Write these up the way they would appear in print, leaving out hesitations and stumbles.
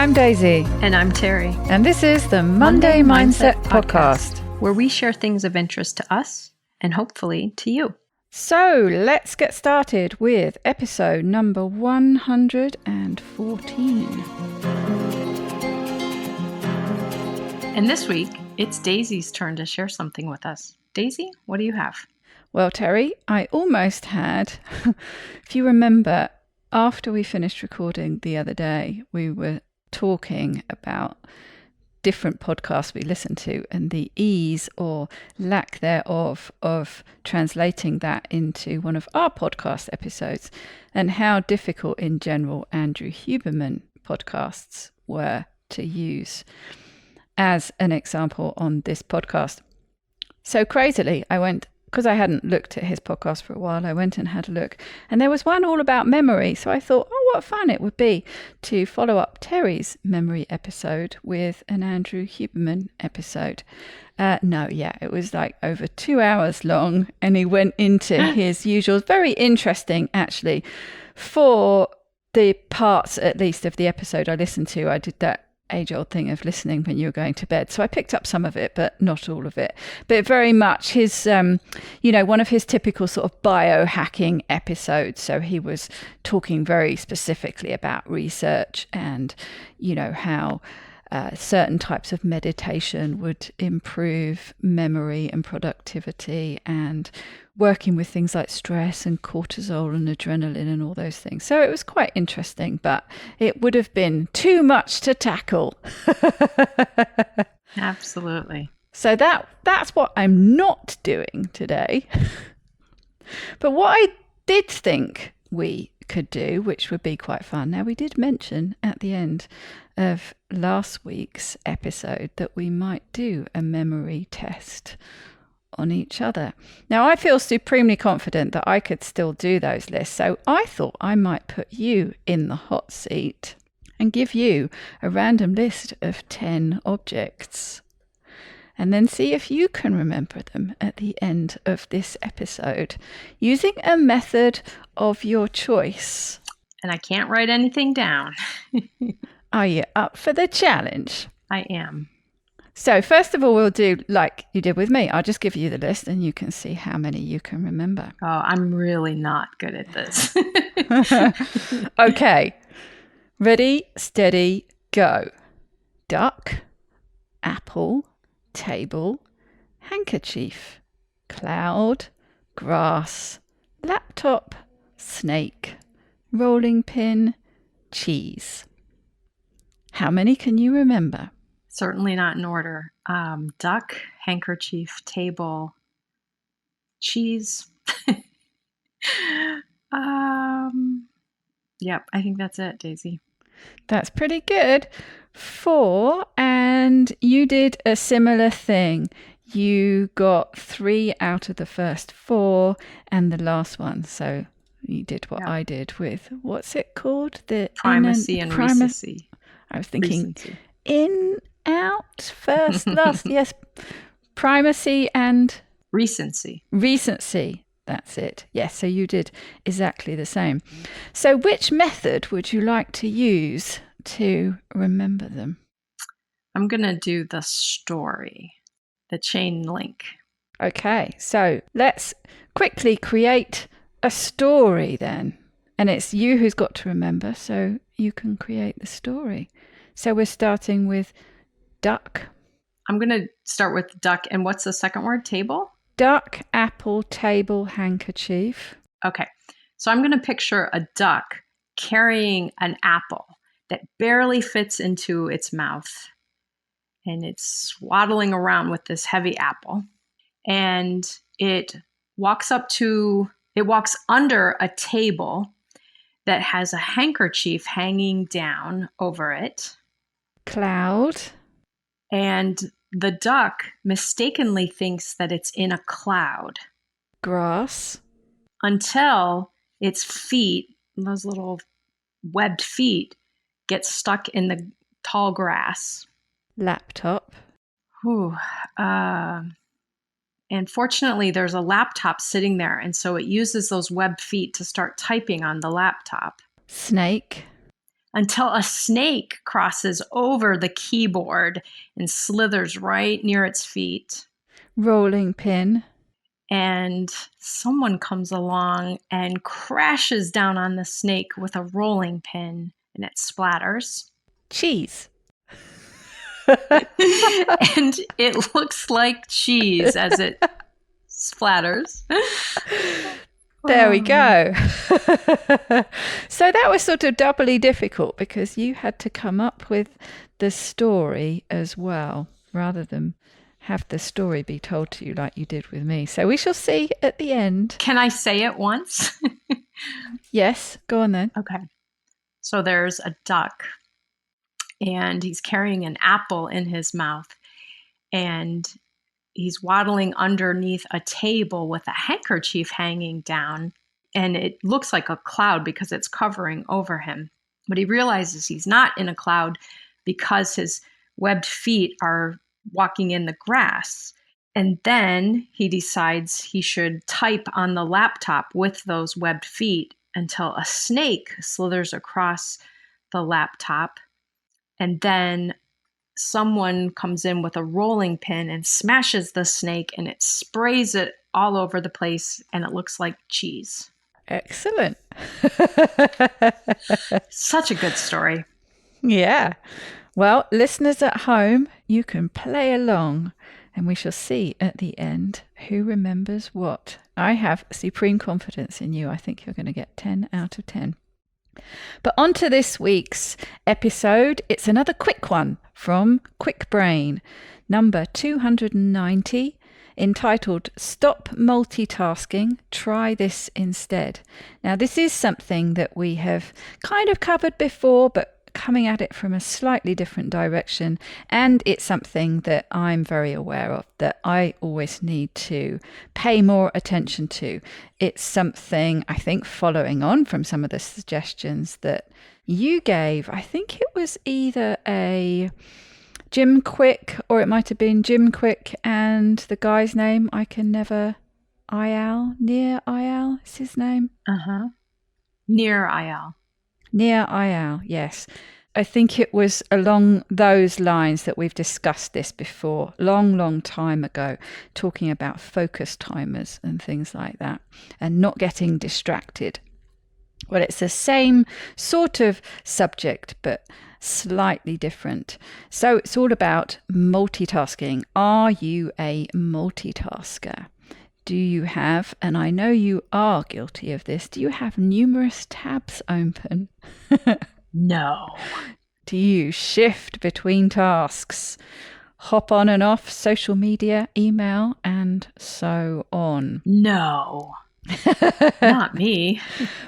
I'm Daisy. And I'm Terri. And this is the Monday Mindset Podcast, where we share things of interest to us and hopefully to you. So let's get started with episode number 114. And this week, it's Daisy's turn to share something with us. Daisy, what do you have? Well, Terri, I almost had, if you remember, after we finished recording the other day, we were talking about different podcasts we listen to and the ease or lack thereof of translating that into one of our podcast episodes, and how difficult in general Andrew Huberman podcasts were to use as an example on this podcast. So crazily, I went, because I hadn't looked at his podcast for a while, I went and had a look. And there was one all about memory. So I thought, oh, what fun it would be to follow up Terri's memory episode with an Andrew Huberman episode. It was like over 2 hours long. And he went into his usual, very interesting, actually. For the parts, at least, of the episode I listened to, I did that age-old thing of listening when you were going to bed. So I picked up some of it, but not all of it. But very much his, one of his typical sort of biohacking episodes. So he was talking very specifically about research and, how certain types of meditation would improve memory and productivity, and working with things like stress and cortisol and adrenaline and all those things. So it was quite interesting, but it would have been too much to tackle. Absolutely. So that's what I'm not doing today. But what I did think we could do, which would be quite fun. Now, we did mention at the end of last week's episode that we might do a memory test on each other. Now, I feel supremely confident that I could still do those lists, so I thought I might put you in the hot seat and give you a random list of 10 objects, and then see if you can remember them at the end of this episode using a method of your choice. And I can't write anything down. Are you up for the challenge? I am. So first of all, we'll do like you did with me. I'll just give you the list and you can see how many you can remember. Oh, I'm really not good at this. Okay. Ready, steady, go. Duck, apple, table, handkerchief, cloud, grass, laptop, snake, rolling pin, cheese. How many can you remember? Certainly not in order. Duck, handkerchief, table, cheese. Yep, I think that's it, Daisy. That's pretty good. 4, and you did a similar thing. You got 3 out of the first 4 and the last one. So you did what I did with, what's it called? The primacy and recency. I was thinking in, out, first, last. Yes, primacy and recency. Recency. That's it. Yes, so you did exactly the same. So which method would you like to use to remember them? I'm going to do the story, the chain link. Okay, so let's quickly create a story then. And it's you who's got to remember, so you can create the story. So we're starting with duck. I'm going to start with duck. And what's the second word? Table? Duck, apple, table, handkerchief. Okay. So I'm going to picture a duck carrying an apple that barely fits into its mouth. And it's swaddling around with this heavy apple. And it walks under a table that has a handkerchief hanging down over it. Cloud. And the duck mistakenly thinks that it's in a cloud. Grass. Until its feet, those little webbed feet, get stuck in the tall grass. Laptop. And fortunately, there's a laptop sitting there, and so it uses those webbed feet to start typing on the laptop. Snake. until a snake crosses over the keyboard and slithers right near its feet. Rolling pin. And someone comes along and crashes down on the snake with a rolling pin, and it splatters. Cheese. And it looks like cheese as it splatters. There we go. So that was sort of doubly difficult because you had to come up with the story as well, rather than have the story be told to you like you did with me. So we shall see at the end. Can I say it once? Yes, go on then. Okay. So there's a duck, and he's carrying an apple in his mouth, and he's waddling underneath a table with a handkerchief hanging down, and it looks like a cloud because it's covering over him. But he realizes he's not in a cloud because his webbed feet are walking in the grass. And then he decides he should type on the laptop with those webbed feet until a snake slithers across the laptop. And then someone comes in with a rolling pin and smashes the snake, and it sprays it all over the place, and it looks like cheese. Excellent. Such a good story. Yeah. Well, listeners at home, you can play along, and we shall see at the end who remembers what. I have supreme confidence in you. I think you're going to get 10 out of 10. But on to this week's episode. It's another quick one from Kwik Brain, number 290, entitled Stop Multitasking, Try This Instead. Now, this is something that we have kind of covered before, but coming at it from a slightly different direction, and it's something that I'm very aware of, that I always need to pay more attention to. It's something, I think, following on from some of the suggestions that you gave. I think it was either a Jim Kwik, or it might have been Jim Kwik and the guy's name I can never, Near Ayal is his name? Near Ayal. Near Ayal, yes. I think it was along those lines that we've discussed this before, long time ago, talking about focus timers and things like that, and not getting distracted. Well, it's the same sort of subject, but slightly different. So it's all about multitasking. Are you a multitasker? Do you have, and I know you are guilty of this, do you have numerous tabs open? No. Do you shift between tasks? Hop on and off social media, email, and so on? No. Not me.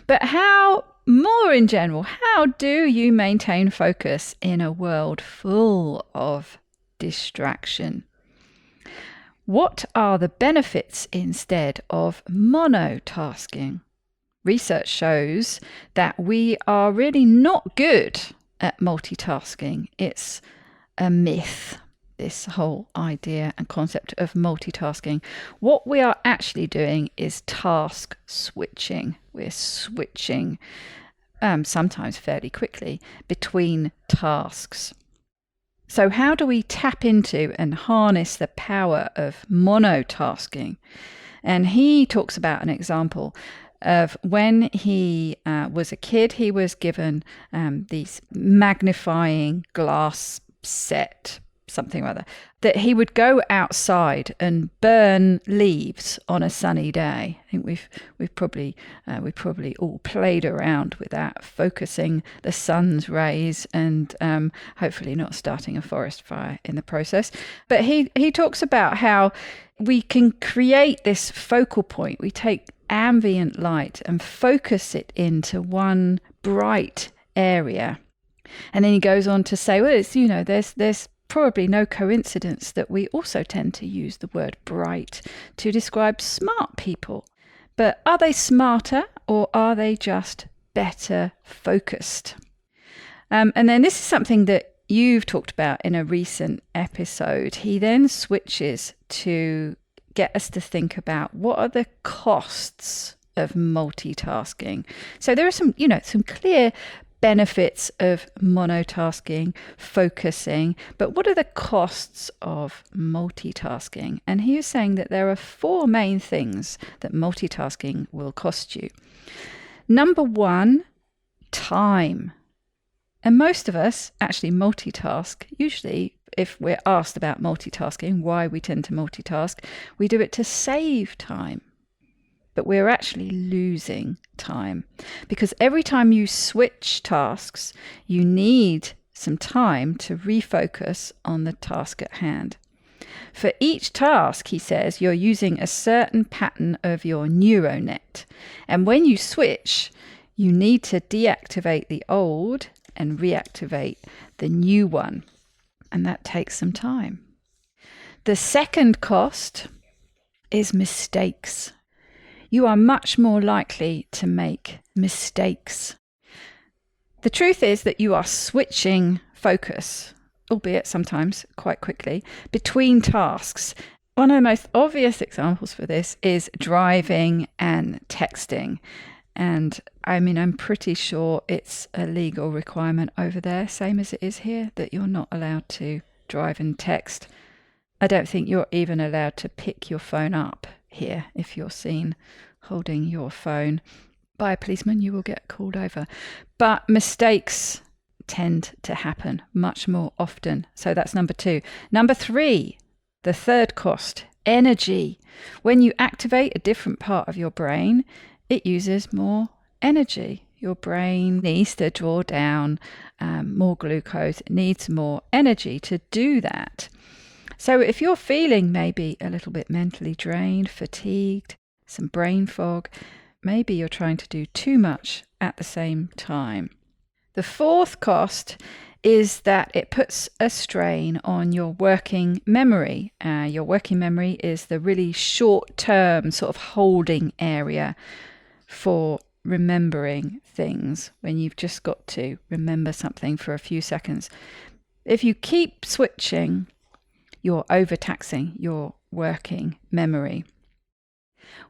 But how, more in general, how do you maintain focus in a world full of distraction? What are the benefits instead of monotasking? Research shows that we are really not good at multitasking. It's a myth, this whole idea and concept of multitasking. What we are actually doing is task switching. We're switching, sometimes fairly quickly, between tasks. So how do we tap into and harness the power of monotasking? And he talks about an example of when he was a kid. He was given these magnifying glass set, something or other, that he would go outside and burn leaves on a sunny day. I think we've probably all played around with that, focusing the sun's rays and hopefully not starting a forest fire in the process. But he talks about how we can create this focal point. We take ambient light and focus it into one bright area. And then he goes on to say, well, it's, there's probably no coincidence that we also tend to use the word bright to describe smart people. But are they smarter, or are they just better focused? And then this is something that you've talked about in a recent episode. He then switches to get us to think about what are the costs of multitasking. So there are some clear benefits of monotasking, focusing, but what are the costs of multitasking? And he was saying that there are 4 main things that multitasking will cost you. Number 1, time. And most of us actually multitask. Usually, if we're asked about multitasking, why we tend to multitask, we do it to save time. But we're actually losing time, because every time you switch tasks, you need some time to refocus on the task at hand. For each task, he says, you're using a certain pattern of your neural net. And when you switch, you need to deactivate the old and reactivate the new one. And that takes some time. The second cost is mistakes. You are much more likely to make mistakes. The truth is that you are switching focus, albeit sometimes quite quickly, between tasks. One of the most obvious examples for this is driving and texting. And I mean, I'm pretty sure it's a legal requirement over there, same as it is here, that you're not allowed to drive and text. I don't think you're even allowed to pick your phone up here. If you're seen holding your phone by a policeman, you will get called over. But mistakes tend to happen much more often. So that's number 2. Number 3, the third cost, energy. When you activate a different part of your brain, it uses more energy. Your brain needs to draw down more glucose. It needs more energy to do that. So if you're feeling maybe a little bit mentally drained, fatigued, some brain fog, maybe you're trying to do too much at the same time. The fourth cost is that it puts a strain on your working memory. Your working memory is the really short-term sort of holding area for remembering things when you've just got to remember something for a few seconds. If you keep switching, you're overtaxing your working memory.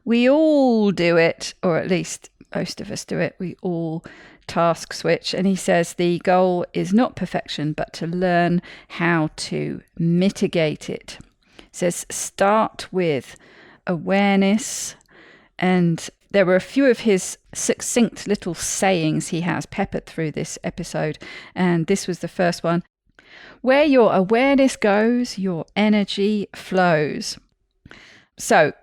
We all do it, or at least most of us do it. We all task switch. And he says the goal is not perfection, but to learn how to mitigate it. He says start with awareness. And there were a few of his succinct little sayings he has peppered through this episode. And this was the first one. Where your awareness goes, your energy flows. So,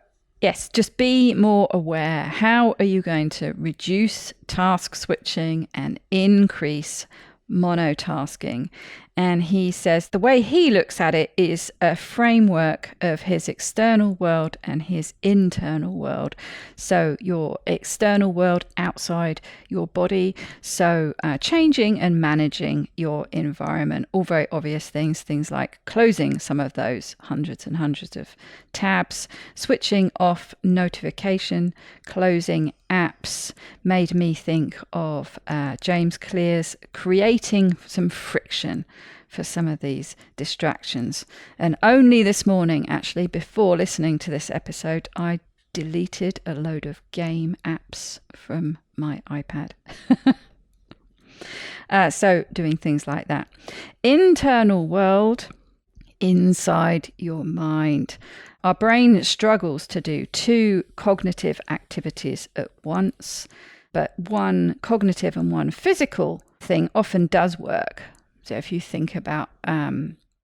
yes, just be more aware. How are you going to reduce task switching and increase monotasking? And he says the way he looks at it is a framework of his external world and his internal world. So your external world outside your body. So changing and managing your environment. All very obvious things like closing some of those hundreds and hundreds of tabs, switching off notification, closing apps. Made me think of James Clear's creating some friction for some of these distractions. And only this morning, actually, before listening to this episode, I deleted a load of game apps from my iPad. So doing things like that. Internal world, inside your mind. Our brain struggles to do 2 cognitive activities at once, but one cognitive and one physical thing often does work. So if you think about,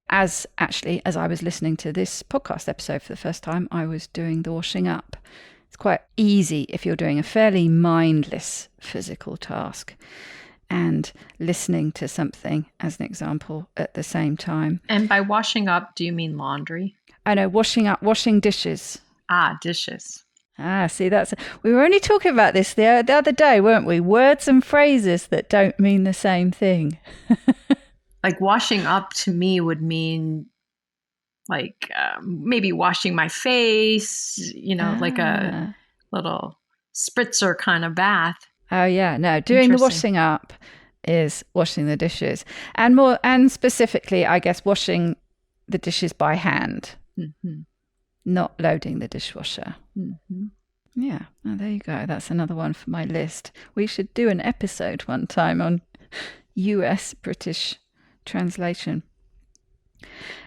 as I was listening to this podcast episode for the first time, I was doing the washing up. It's quite easy if you're doing a fairly mindless physical task and listening to something, as an example, at the same time. And by washing up, do you mean laundry? I know, washing dishes. Dishes. See, we were only talking about this the other day, weren't we? Words and phrases that don't mean the same thing. Like washing up to me would mean like maybe washing my face, like a little spritzer kind of bath. Oh yeah, no, doing the washing up is washing the dishes, and specifically, I guess, washing the dishes by hand, not loading the dishwasher. Yeah, there you go. That's another one for my list. We should do an episode one time on US British translation.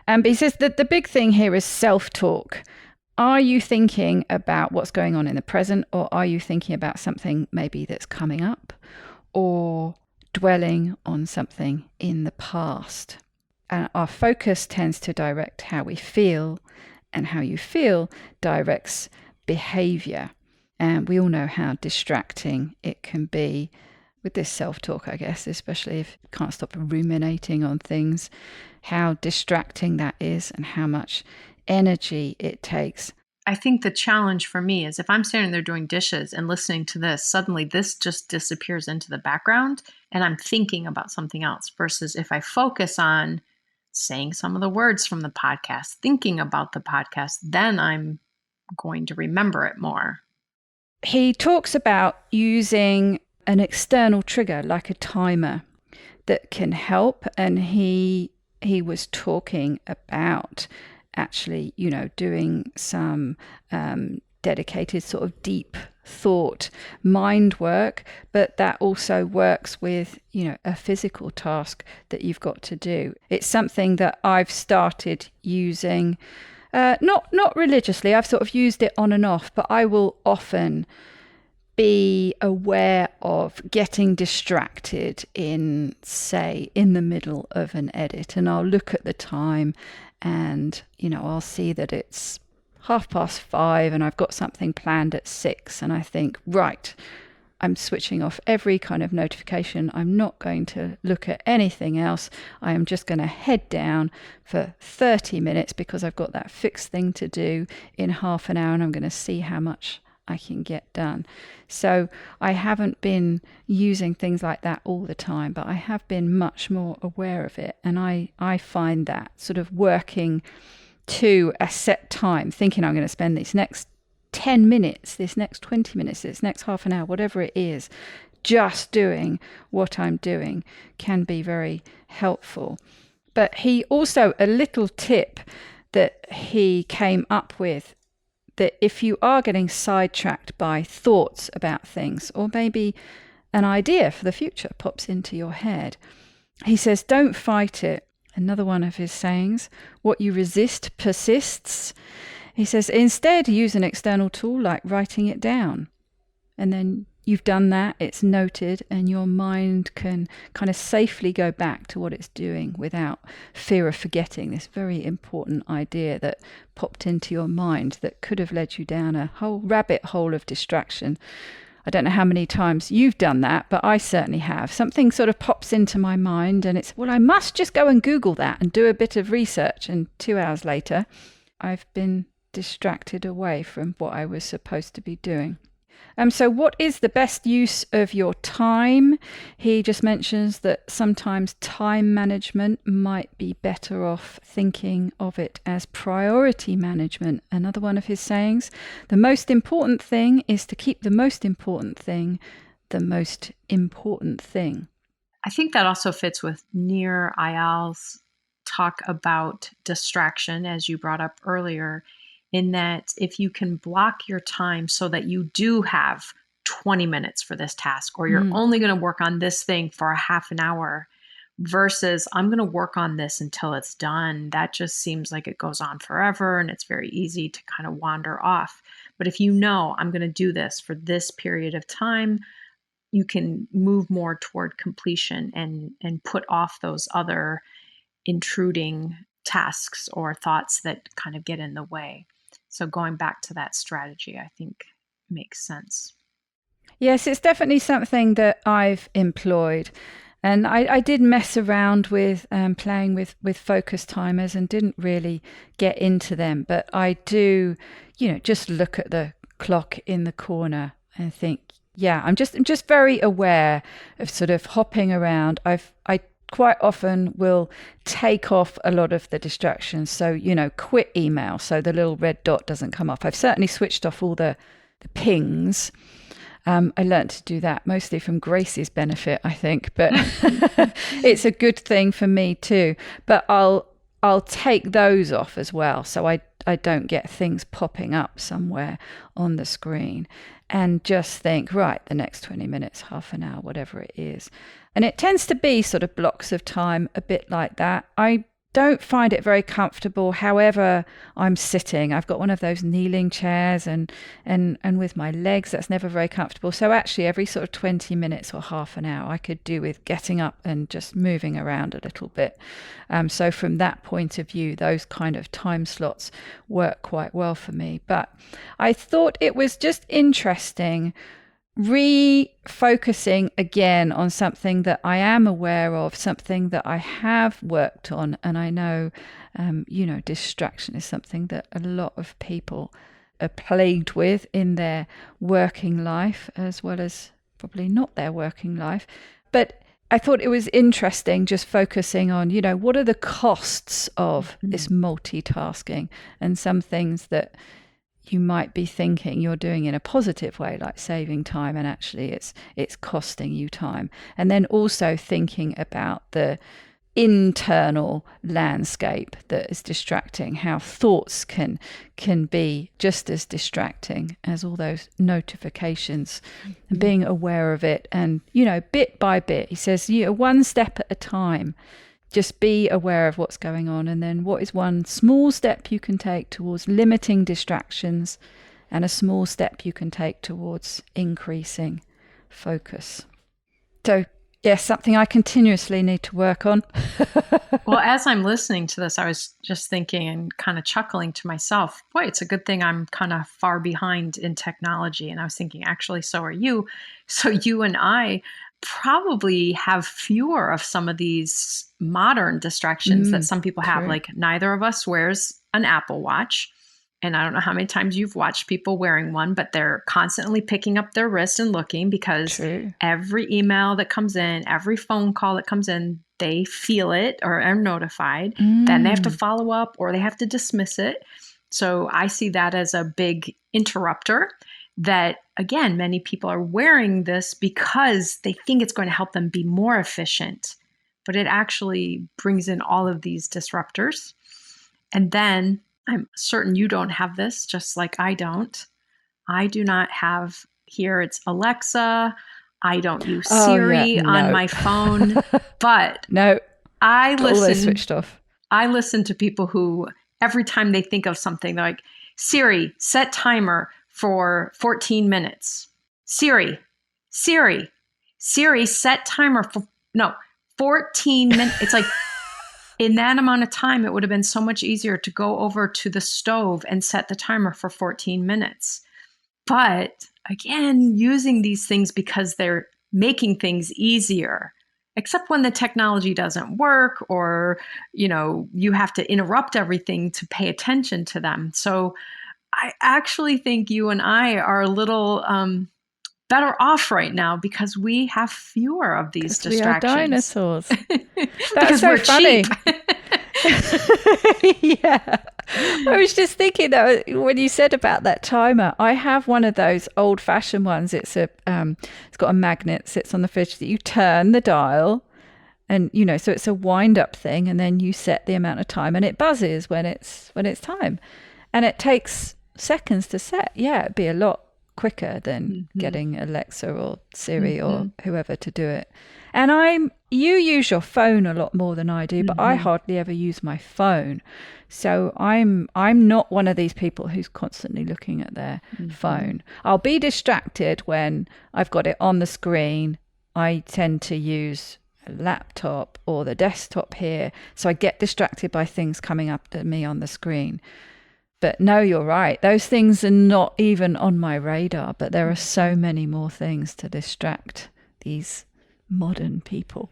But he says that the big thing here is self-talk. Are you thinking about what's going on in the present, or are you thinking about something maybe that's coming up, or dwelling on something in the past? And our focus tends to direct how we feel, and how you feel directs behavior. And we all know how distracting it can be with this self-talk, I guess, especially if you can't stop ruminating on things, how distracting that is and how much energy it takes. I think the challenge for me is if I'm standing there doing dishes and listening to this, suddenly this just disappears into the background and I'm thinking about something else, versus if I focus on saying some of the words from the podcast, thinking about the podcast, then I'm going to remember it more. He talks about using an external trigger like a timer that can help, and he was talking about actually, doing some dedicated sort of deep thought mind work, but that also works with a physical task that you've got to do. It's something that I've started using, not religiously. I've sort of used it on and off, but I will often be aware of getting distracted in the middle of an edit, and I'll look at the time and I'll see that it's 5:30 and I've got something planned at 6, and I think, right, I'm switching off every kind of notification. I'm not going to look at anything else. I am just going to head down for 30 minutes because I've got that fixed thing to do in half an hour, and I'm going to see how much I can get done. So I haven't been using things like that all the time, but I have been much more aware of it. And I find that sort of working to a set time, thinking I'm going to spend these next 10 minutes, this next 20 minutes, this next half an hour, whatever it is, just doing what I'm doing, can be very helpful. But he also, a little tip that he came up with, that if you are getting sidetracked by thoughts about things, or maybe an idea for the future pops into your head, he says, don't fight it. Another one of his sayings, what you resist persists. He says, instead, use an external tool like writing it down. And then you've done that, it's noted, and your mind can kind of safely go back to what it's doing without fear of forgetting this very important idea that popped into your mind that could have led you down a whole rabbit hole of distraction. I don't know how many times you've done that, but I certainly have. Something sort of pops into my mind and it's, well, I must just go and Google that and do a bit of research. And 2 hours later, I've been distracted away from what I was supposed to be doing. So what is the best use of your time? He just mentions that sometimes time management might be better off thinking of it as priority management. Another one of his sayings, the most important thing is to keep the most important thing the most important thing. I think that also fits with Nir Eyal's talk about distraction, as you brought up earlier, in that if you can block your time so that you do have 20 minutes for this task, or you're only going to work on this thing for a half an hour versus I'm going to work on this until it's done, that just seems like it goes on forever and it's very easy to kind of wander off. But if you know I'm going to do this for this period of time, you can move more toward completion and put off those other intruding tasks or thoughts that kind of get in the way. So going back to that strategy, I think makes sense. Yes, it's definitely something that I've employed. And I did mess around with playing with focus timers and didn't really get into them. But I do, just look at the clock in the corner and think, yeah, I'm just very aware of sort of hopping around. I quite often will take off a lot of the distractions. So, quit email so the little red dot doesn't come up. I've certainly switched off all the pings. I learned to do that mostly from Grace's benefit, I think, but it's a good thing for me too. But I'll take those off as well. So I I don't get things popping up somewhere on the screen, and just think, right, the next 20 minutes, half an hour, whatever it is. And it tends to be sort of blocks of time, a bit like that. I don't find it very comfortable however I'm sitting. I've got one of those kneeling chairs, and with my legs, that's never very comfortable. So actually every sort of 20 minutes or half an hour I could do with getting up and just moving around a little bit. So from that point of view, those kind of time slots work quite well for me. But I thought it was just interesting refocusing again on something that I am aware of, something that I have worked on. And I know, distraction is something that a lot of people are plagued with in their working life, as well as probably not their working life. But I thought it was interesting just focusing on, what are the costs of this multitasking, and some things that you might be thinking you're doing in a positive way, like saving time, and actually it's costing you time. And then also thinking about the internal landscape that is distracting, how thoughts can be just as distracting as all those notifications, and being aware of it. And bit by bit, he says, one step at a time. Just be aware of what's going on, and then what is one small step you can take towards limiting distractions, and a small step you can take towards increasing focus. So, yes, something I continuously need to work on. Well, as I'm listening to this, I was just thinking and kind of chuckling to myself, boy, it's a good thing I'm kind of far behind in technology. And I was thinking, actually, so are you. So you and I probably have fewer of some of these modern distractions that some people have. True. Like, neither of us wears an Apple Watch. And I don't know how many times you've watched people wearing one, but they're constantly picking up their wrist and looking, because every email that comes in, every phone call that comes in, they feel it or are notified. Then they have to follow up, or they have to dismiss it. So I see that as a big interrupter that, again, many people are wearing this because they think it's going to help them be more efficient, but it actually brings in all of these disruptors. And then I'm certain you don't have this, just like I don't. I do not have here, it's Alexa. I don't use Siri on my phone, but no, I listen. Switched off. I listen to people who, every time they think of something, they're like, Siri, set timer for 14 minutes. Siri, set timer for 14 minutes. It's like, in that amount of time, it would have been so much easier to go over to the stove and set the timer for 14 minutes. But again, using these things because they're making things easier, except when the technology doesn't work, or, you have to interrupt everything to pay attention to them. So I actually think you and I are a little better off right now because we have fewer of these distractions. We are dinosaurs. That's because so we're funny. cheap. Yeah. I was just thinking that when you said about that timer, I have one of those old-fashioned ones. It's got a magnet, sits on the fridge that you turn the dial, and so it's a wind-up thing, and then you set the amount of time, and it buzzes when it's time, and it takes seconds to set. Yeah, it'd be a lot quicker than getting Alexa or Siri or whoever to do it. And you use your phone a lot more than I do, but I hardly ever use my phone. So I'm not one of these people who's constantly looking at their phone. I'll be distracted when I've got it on the screen. I tend to use a laptop or the desktop here, so I get distracted by things coming up to me on the screen. But no, you're right. Those things are not even on my radar, but there are so many more things to distract these modern people.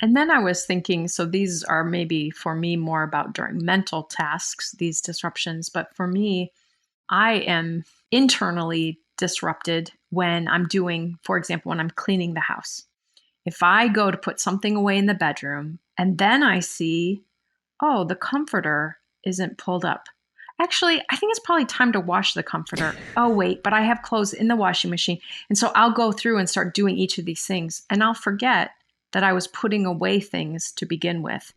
And then I was thinking, so these are maybe for me more about during mental tasks, these disruptions. But for me, I am internally disrupted when I'm doing, for example, when I'm cleaning the house. If I go to put something away in the bedroom and then I see, oh, the comforter isn't pulled up. Actually, I think it's probably time to wash the comforter. Oh, wait, but I have clothes in the washing machine. And so I'll go through and start doing each of these things. And I'll forget that I was putting away things to begin with.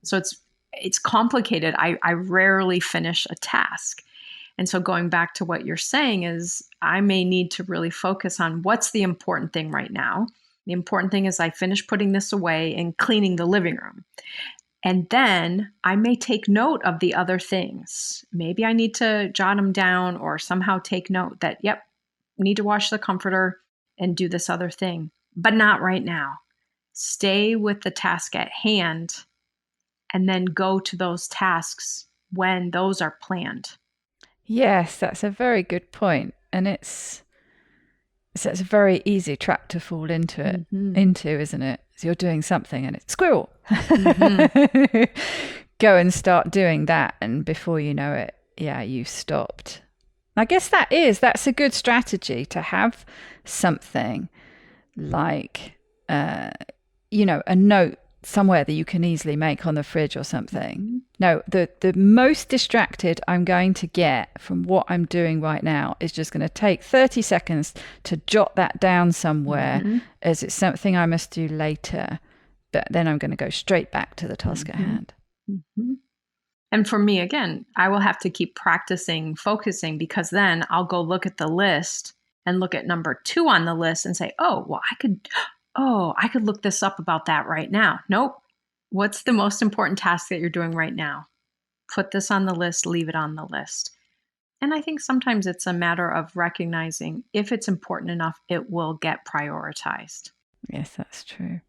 So it's it's complicated. I rarely finish a task. And so going back to what you're saying is I may need to really focus on what's the important thing right now. The important thing is I finish putting this away and cleaning the living room. And then I may take note of the other things. Maybe I need to jot them down or somehow take note that, yep, need to wash the comforter and do this other thing, but not right now. Stay with the task at hand and then go to those tasks when those are planned. Yes, that's a very good point. And it's a very easy trap to fall into, isn't it? So you're doing something and it's squirrel. Go and start doing that. And before you know it, you've stopped. I guess that's a good strategy to have something like, a note somewhere that you can easily make on the fridge or something. No, the most distracted I'm going to get from what I'm doing right now is just going to take 30 seconds to jot that down somewhere as it's something I must do later. But then I'm going to go straight back to the task at hand. And for me, again, I will have to keep practicing focusing, because then I'll go look at the list and look at number 2 on the list and say, I could look this up about that right now. Nope. What's the most important task that you're doing right now? Put this on the list, leave it on the list. And I think sometimes it's a matter of recognizing if it's important enough, it will get prioritized. Yes, that's true.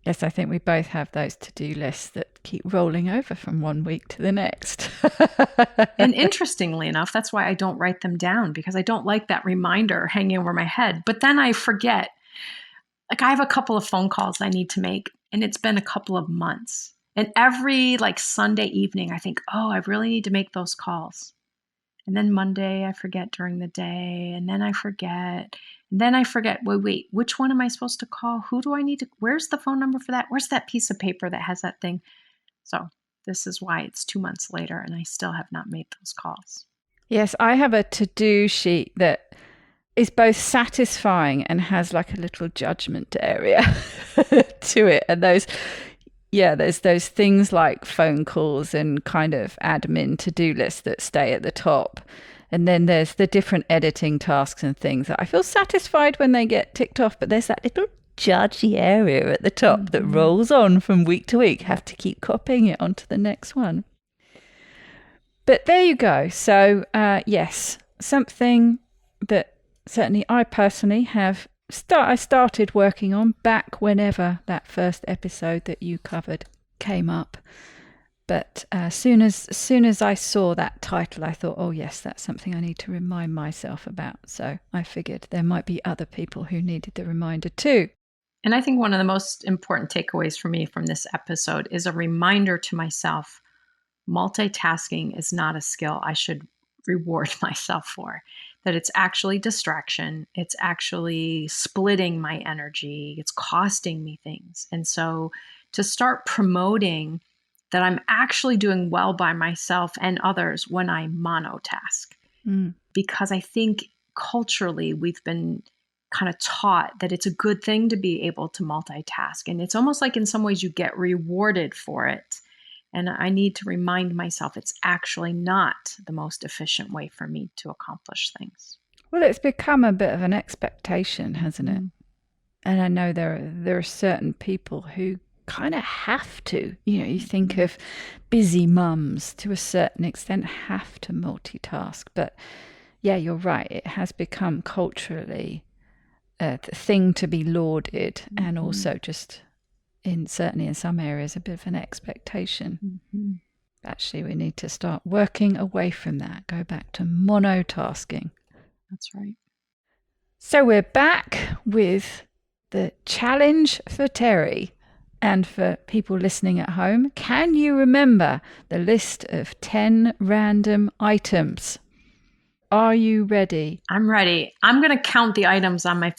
Yes, I think we both have those to-do lists that keep rolling over from one week to the next. And interestingly enough, that's why I don't write them down, because I don't like that reminder hanging over my head. But then I forget. Like, I have a couple of phone calls I need to make, and it's been a couple of months. And every Sunday evening, I think, I really need to make those calls. And then Monday, I forget during the day, and then I forget. And then I forget, wait, which one am I supposed to call? Who do I need to, where's the phone number for that? Where's that piece of paper that has that thing? So this is why it's 2 months later and I still have not made those calls. Yes, I have a to-do sheet that is both satisfying and has like a little judgment area to it. And there's those things like phone calls and kind of admin to-do lists that stay at the top. And then there's the different editing tasks and things that I feel satisfied when they get ticked off, but there's that little judgy area at the top that rolls on from week to week. Have to keep copying it onto the next one. But there you go. So yes, something that certainly I personally have I started working on back whenever that first episode that you covered came up. But as soon as I saw that title, I thought, oh yes, that's something I need to remind myself about. So I figured there might be other people who needed the reminder too. And I think one of the most important takeaways for me from this episode is a reminder to myself, multitasking is not a skill I should reward myself for. That it's actually distraction. It's actually splitting my energy. It's costing me things. And so to start promoting that I'm actually doing well by myself and others when I monotask. Because I think culturally we've been kind of taught that it's a good thing to be able to multitask. And it's almost like in some ways you get rewarded for it. And I need to remind myself it's actually not the most efficient way for me to accomplish things. Well, it's become a bit of an expectation, hasn't it? And I know there are certain people who kind of have to. You think of busy mums to a certain extent have to multitask. But yeah, you're right. It has become culturally a thing to be lauded, and also just certainly in some areas a bit of an expectation. Actually, we need to start working away from that. Go back to monotasking. That's right. So we're back with the challenge for Terri. And for people listening at home, can you remember the list of 10 random items? Are you ready? I'm ready. I'm going to count the items on my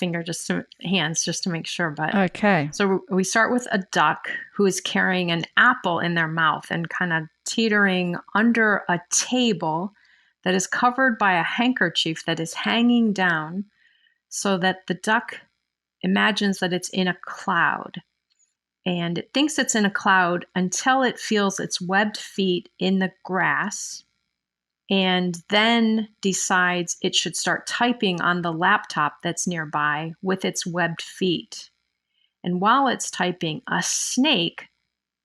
hands just to make sure. But okay. So we start with a duck who is carrying an apple in their mouth and kind of teetering under a table that is covered by a handkerchief that is hanging down so that the duck imagines that it's in a cloud. and it thinks it's in a cloud until it feels its webbed feet in the grass, and then decides it should start typing on the laptop that's nearby with its webbed feet. And while it's typing, a snake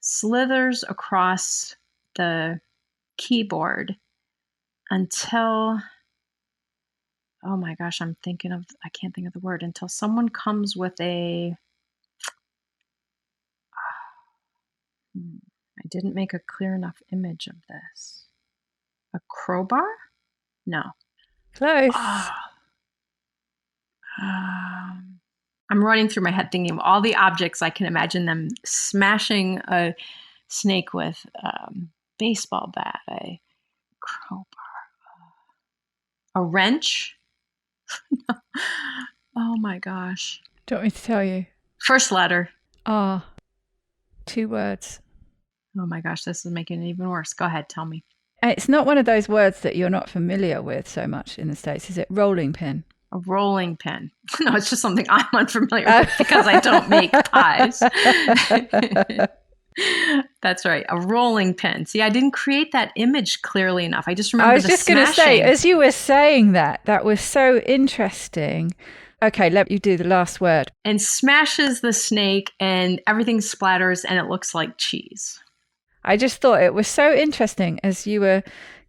slithers across the keyboard until, oh my gosh, I can't think of the word, until someone comes with I didn't make a clear enough image of this. A crowbar? No. Close. I'm running through my head thinking of all the objects I can imagine them smashing a snake with. Baseball bat, a crowbar, a wrench. Oh my gosh. Do you want me to tell you? First letter. Ah. 2 words. Oh my gosh, this is making it even worse. Go ahead, tell me. It's not one of those words that you're not familiar with so much in the States, is it? Rolling pin. A rolling pin. No, it's just something I'm unfamiliar with because I don't make pies. That's right. A rolling pin. See, I didn't create that image clearly enough. I just remember I was just going to say, as you were saying that was so interesting. Okay, let you do the last word. And smashes the snake and everything splatters and it looks like cheese. I just thought it was so interesting as you were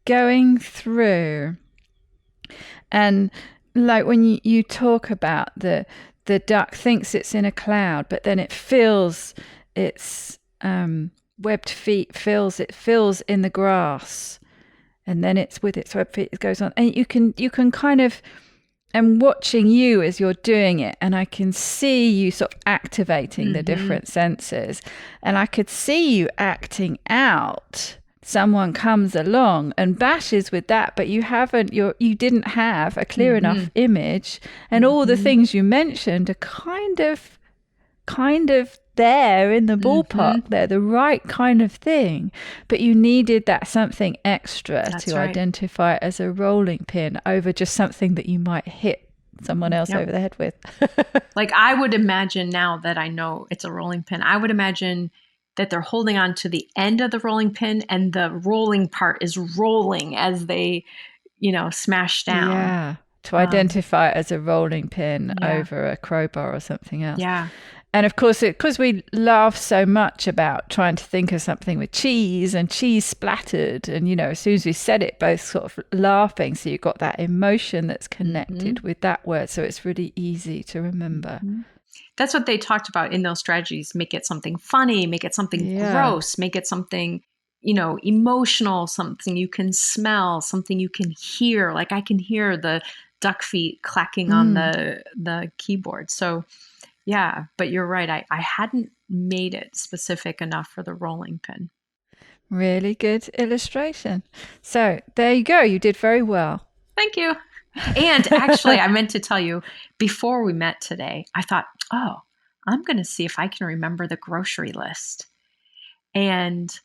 going through, and like when you talk about the duck thinks it's in a cloud, but then it feels its webbed feet feels in the grass, and then it's with its webbed feet it goes on, and you can kind of, I'm watching you as you're doing it, and I can see you sort of activating the different senses, and I could see you acting out. Someone comes along and bashes with that, but you didn't have a clear enough image, and all the things you mentioned are kind of there in the ballpark. They're the right kind of thing, but you needed that something extra to identify it as a rolling pin over just something that you might hit someone else over the head with. Like, I would imagine, now that I know it's a rolling pin, I would imagine that they're holding on to the end of the rolling pin and the rolling part is rolling as they, smash down. Yeah, to identify it as a rolling pin over a crowbar or something else. Yeah. And of course, because we laugh so much about trying to think of something with cheese and cheese splattered, and as soon as we said it, both sort of laughing, so you've got that emotion that's connected with that word, so it's really easy to remember. That's what they talked about in those strategies. Make it something funny, make it something gross, make it something, emotional, something you can smell, something you can hear. Like, I can hear the duck feet clacking on the keyboard. So yeah, but you're right. I hadn't made it specific enough for the rolling pin. Really good illustration. So there you go. You did very well. Thank you. And actually, I meant to tell you, before we met today, I thought, I'm going to see if I can remember the grocery list. And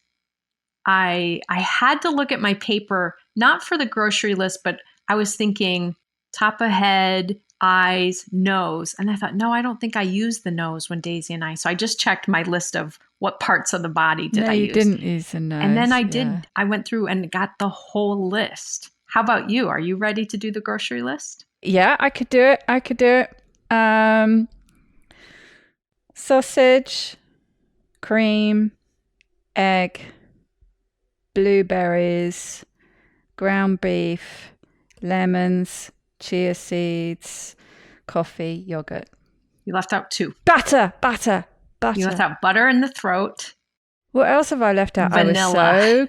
I had to look at my paper, not for the grocery list, but I was thinking top of head, eyes, nose. And I thought, no, I don't think I used the nose when Daisy and so I just checked my list of what parts of the body did I use. You didn't use the nose. And then I did. I went through and got the whole list. How about you? Are you ready to do the grocery list? Yeah, I could do it. Sausage, cream, egg, blueberries, ground beef, lemons, chia seeds, coffee, yogurt. You left out 2. Butter. You left out butter in the throat. What else have I left out? Vanilla.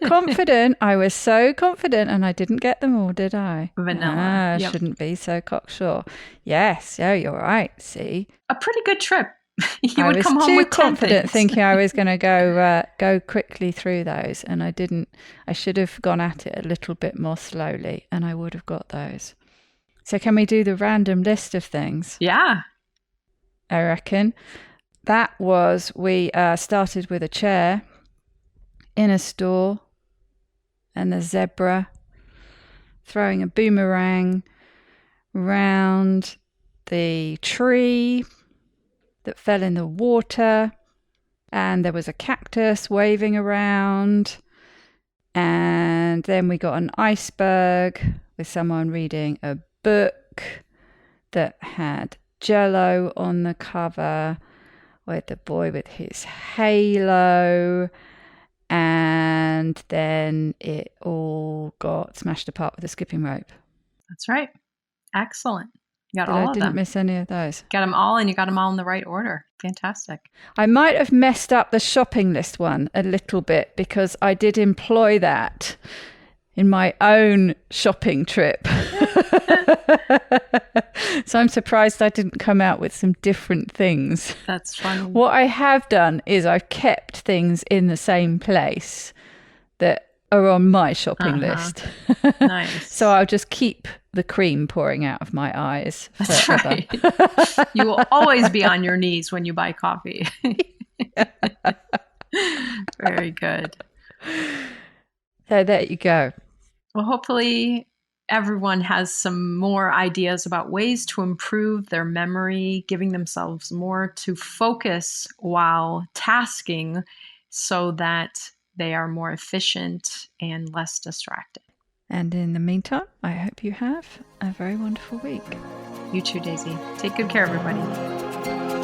I was so confident and I didn't get them all, did I? Vanilla. Yep. Shouldn't be so cocksure. Yes, you're right. See? A pretty good trip. You I would was come home too with 10 confident things. thinking I was going to go quickly through those, and I didn't. I should have gone at it a little bit more slowly and I would have got those. So can we do the random list of things? Yeah. I reckon. That was, we started with a chair in a store and a zebra throwing a boomerang round the tree that fell in the water, and there was a cactus waving around. And then we got an iceberg with someone reading a book that had Jello on the cover, with the boy with his halo. And then it all got smashed apart with a skipping rope. That's right. Excellent. You got all of them. I didn't miss any of those. Got them all, and you got them all in the right order. Fantastic. I might have messed up the shopping list one a little bit because I did employ that in my own shopping trip. So I'm surprised I didn't come out with some different things. That's funny. What I have done is I've kept things in the same place that are on my shopping list. Nice. So I'll just keep the cream pouring out of my eyes forever. That's right. You will always be on your knees when you buy coffee. Very good. So there you go. Well, hopefully everyone has some more ideas about ways to improve their memory, giving themselves more to focus while tasking so that they are more efficient and less distracted. And in the meantime, I hope you have a very wonderful week. You too, Daisy. Take good care, everybody.